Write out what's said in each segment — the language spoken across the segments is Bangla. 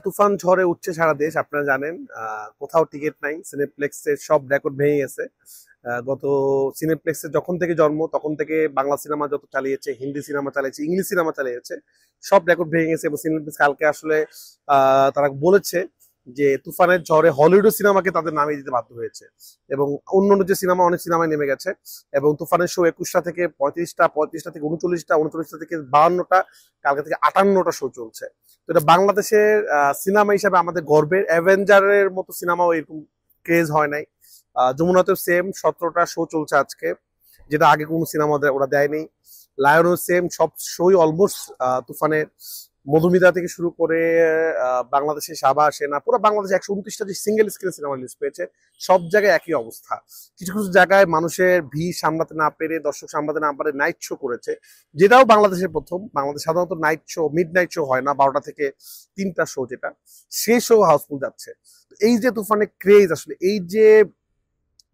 তুফান ঝড়ে উঠছে সারা দেশ, আপনারা জানেন। কোথাও টিকিট নাই, সিনেপ্লেক্সের সব রেকর্ড ভেঙে গেছে। গত সিনেপ্লেক্সের যখন থেকে জন্ম তখন থেকে বাংলা সিনেমা যত চালিয়েছে, হিন্দি সিনেমা চালিয়েছে, ইংলিশ সিনেমা চালিয়েছে, সব রেকর্ড ভেঙে গেছে। এবং সিনেপ্লেক্স কালকে আসলে তারা বলেছে যে তুফানের ঝড়ে হলিউড সিনেমাকে তাদের নামিয়ে দিতে বাধ্য হয়েছে, এবং অন্যান্য যে সিনেমা অনেক সিনেমায় নেমে গেছে। এবং তুফানের শো 21টা থেকে 35টা, 35টা থেকে 39টা, 39টা থেকে 52টা, কালকে থেকে 58টা শো চলছে। তো এটা বাংলাদেশের সিনেমা হিসাবে আমাদের গর্বের। অ্যাভেঞ্জারের মতো সিনেমাও এরকম ক্রেজ হয় নাই। যমুনাতেও সেম 17টা শো চলছে আজকে, যেটা আগে কোনো সিনেমা ওরা দেয়নি। লায়নও সেম, সব শোই অলমোস্ট তুফানের। মধুমিতা থেকে শুরু করে বাংলাদেশের সাবা সেনা, পুরো বাংলাদেশে 129টা যে সিঙ্গেল স্ক্রিন সিনেমা রিলিজ পেয়েছে, সব জায়গায় একই অবস্থা। কিছু কিছু জায়গায় মানুষের ভিড় সামলাতে না পেরে, দর্শক সামলাতে না পারে নাইট শো করেছে, যেটাও বাংলাদেশের প্রথম। বাংলাদেশ সাধারণত night show, mid night show হয় না, 12টা থেকে 3টা শো, যেটা সেই শো হাউসফুল যাচ্ছে। এই যে তুফানের ক্রেজ, আসলে এই যে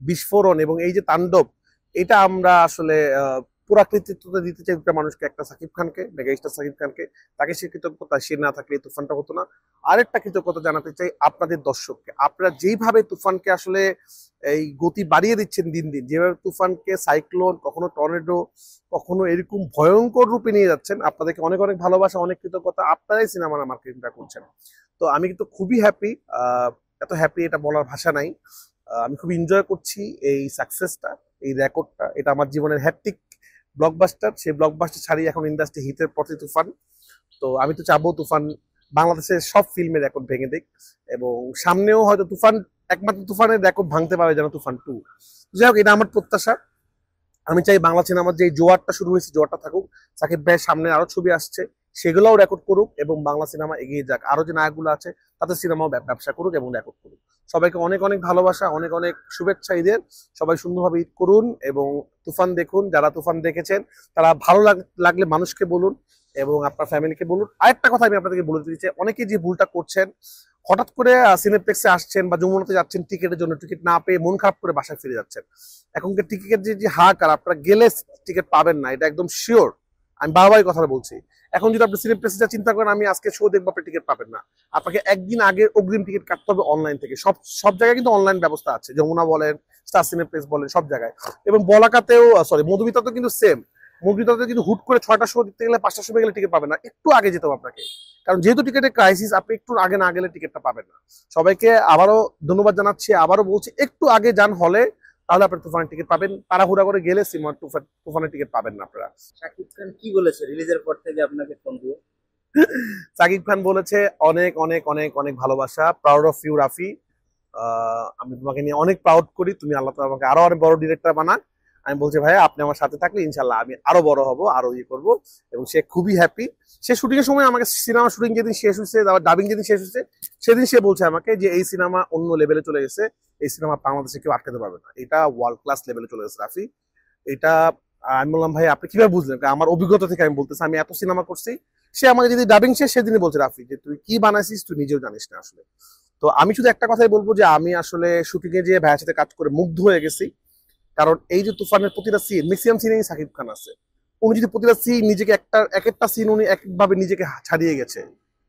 বিস্ফোরণ এবং এই যে তাণ্ডব, এটা আমরা আসলে পুরা কৃতিত্বতা দিতে চাই দুটা মানুষকে, একটা সাকিব খানকে, মেগাস্টার সাকিব খানকে। তাকে সে কৃতজ্ঞতা, সে না থাকলে তুফানটা হতো না। আরেকটা কৃতজ্ঞতা জানাতে চাই আপনাদের দর্শককে। আপনারা যেইভাবে তুফানকে আসলে এই গতি বাড়িয়ে দিচ্ছেন দিন দিন, যেভাবে তুফানকে সাইক্লোন, কখনো টর্নেডো, কখনো এরকম ভয়ঙ্কর রূপে নিয়ে যাচ্ছেন, আপনাদেরকে অনেক অনেক ভালোবাসা, অনেক কৃতজ্ঞতা। আপনারাই সিনেমার মার্কেটিংটা করছেন। তো আমি কিন্তু খুবই হ্যাপি, এত হ্যাপি এটা বলার ভাষা নাই। আমি খুব এনজয় করছি এই সাকসেসটা, এই রেকর্ডটা। এটা আমার জীবনের হ্যাট্রিক ব্লকবাস্টার। সেই ব্লকবাস্টার ছাড়িয়ে এখন ইন্ডাস্ট্রি হিটের পথে তুফান। তো আমি তো চাবো তুফান বাংলাদেশের সব ফিল্মের রেকর্ড ভেঙে দিক, এবং সামনেও হয়তো তুফান, একমাত্র তুফানের রেকর্ড ভাঙতে পারে যেন তুফান 2। যাই হোক, এটা আমার প্রত্যাশা। আমি চাই বাংলা সিনেমার যে জোয়ারটা শুরু হয়েছে, জোয়ারটা থাকুক। সাকিব ভাইয়ের সামনে আরো ছবি আসছে, সেগুলোও রেকর্ড করুক, এবং বাংলা সিনেমা এগিয়ে যাক। আরো যে নায়কগুলো আছে তাদের সিনেমাও ব্যবসা করুক এবং রেকর্ড করুক। সবাইকে অনেক অনেক ভালোবাসা, অনেক অনেক শুভেচ্ছা ঈদের। সবাই সুন্দরভাবে ঈদ করুন এবং তুফান দেখুন। যারা তুফান দেখেছেন তারা ভালো লাগলে মানুষকে বলুন এবং আপনার ফ্যামিলিকে বলুন। আরেকটা কথা আমি আপনাদেরকে বলে দিতে চাই, অনেকে যে ভুলটা করছেন, হঠাৎ করে সিনেপ্লেক্সে আসছেন বা যমুনাতে যাচ্ছেন টিকিটের জন্য, টিকিট না পেয়ে মন খারাপ করে বাসায় ফিরে যাচ্ছেন। এখনকার টিকিটের যে হাহাকার, আপনারা গেলে টিকিট পাবেন না, এটা একদম শিওর। আমি বারবারই কথা বলছি। এখন যদি আপনি সিনেপ্লেক্সে যা চিন্তা করেন আমি আজকে শো দেখবো, আপনি টিকিট পাবেন না। আপনাকে একদিন আগে অগ্রিম টিকিট কাটতে হবে অনলাইন থেকে। সব সব জায়গায় কিন্তু অনলাইন ব্যবস্থা আছে, যমুনা বলেন, স্টার সিনেপ্লেক্স বলেন, সব জায়গায়। এবং বলাকাতেও, সরি, মধুমিতাতেও কিন্তু সেম। মধুমিতাতে কিন্তু হুট করে 6টা শো দিতে গেলে, 5টা শো গেলে টিকিট পাবেন না, একটু আগে যেতে হবে আপনাকে। কারণ যেহেতু টিকিটের ক্রাইসিস, আপনি একটু আগে না গেলে টিকিটটা পাবেন না। সবাইকে আবারও ধন্যবাদ জানাচ্ছি, আবারও বলছি, একটু আগে যান হলে, তাহলে আপনি তুফানের টিকিট পাবেন। তাড়াহুড়া করে গেলে তুফানের টিকিট পাবেন না আপনারা। শাকিব খান কি বলেছে রিলিজের পর থেকে আপনাকে ফোন দিয়ে? সাকিব খান বলেছে, অনেক অনেক অনেক অনেক ভালোবাসা, প্রাউড অফ ইউ রাফি। আমি তোমাকে নিয়ে অনেক প্রাউড করি, তুমি আল্লাহ তাআলা আমাকে আরো অনেক বড় ডিরেক্টর বানান। আমি বলছি ভাইয়া, আপনি আমার সাথে থাকলে ইনশাল্লাহ আমি আরো বড় হব, আরো ইয়ে করবো। এবং সে খুবই হ্যাপি। সে শুটিং এর সময় আমাকে, সিনেমা শুটিং যেদিন শেষ হয়েছে, ডাবিং যেদিন শেষ হয়েছে, সেদিন সে বলছে আমাকে যে এই সিনেমা অন্য লেভেলে চলে গেছে, এই সিনেমা বাংলাদেশে কেউ আটকাতে পারবে না, এটা ওয়ার্ল্ড ক্লাস লেভেলে চলে গেছে রাফি। এটা আমি বললাম, ভাই আপনি কিভাবে বুঝলেন? আমার অভিজ্ঞতা থেকে আমি বলতেছি, আমি এত সিনেমা করছি। সে আমাকে যদি ডাবিং শেষ সেদিনই বলছে, রাফি যে তুই কি বানাইছিস তুই নিজেও জানিস না আসলে। তো আমি শুধু একটা কথাই বলবো যে আমি আসলে শুটিং এ যে ভাইয়ের সাথে কাজ করে মুগ্ধ হয়ে গেছি। কারণ এই যে তুফানের প্রতিটা সিন, ম্যাক্সিমাম সিনেই সাকিব খান আছে। উনি যদি প্রতিটা সিন নিজেকে, এক একটা সিন উনি একভাবে নিজেকে ছাড়িয়ে গেছে।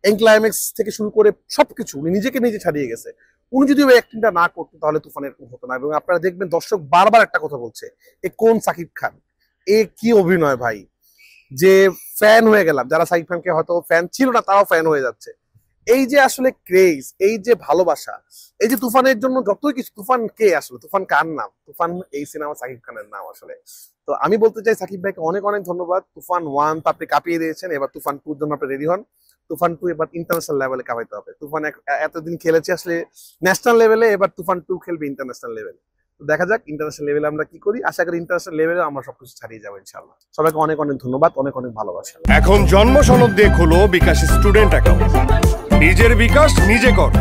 ক্লাইম্যাক্স থেকে শুরু করে সবকিছু উনি নিজেকে নিজে ছাড়িয়ে গেছে। উনি যদি ওই অ্যাক্টিংটা না করতেন তাহলে তুফান এরকম হতো না। এবং আপনারা দেখবেন দর্শক বারবার একটা কথা বলছে, এ কোন সাকিব খান, এ কি অভিনয় ভাই, যে ফ্যান হয়ে গেলাম। যারা সাকিব খানকে হয়তো ফ্যান ছিল না তারাও ফ্যান হয়ে যাচ্ছে। এই যে আসলে ক্রেজ, এই যে ভালোবাসা, এই যে তুফানের জন্য যতই কিছু। তুফান কে আসলে, তুফান কার নাম? তুফান এই সিনেমা সাকিব খানের নাম আসলে। তো আমি বলতে চাই সাকিব ভাইকে অনেক অনেক ধন্যবাদ। তুফান 1 তো আপনি কাঁপিয়ে দিয়েছেন, এবার তুফান 2 জন্য আপনি রেডি হন। তুফান 2 এবার ইন্টারন্যাশনাল লেভেলে কাঁপাইতে হবে। তুফান এতদিন খেলেছে আসলে ন্যাশনাল লেভেলে, এবার তুফান 2 খেলবে ইন্টারন্যাশনাল লেভেলে। তো দেখা যাক ইন্টারন্যাশনাল লেভেলে আমরা কি করি। আশা করি ইন্টারন্যাশনাল লেভেলে আমরা সবকিছু ছাড়িয়ে যাবো ইনশাআল্লাহ। সবাইকে অনেক অনেক ধন্যবাদ, অনেক অনেক ভালোবাসা। এখন জন্ম সনদ দিয়ে খোলো বিকাশ স্টুডেন্ট অ্যাকাউন্ট। নিজের বিকাশ নিজে কর।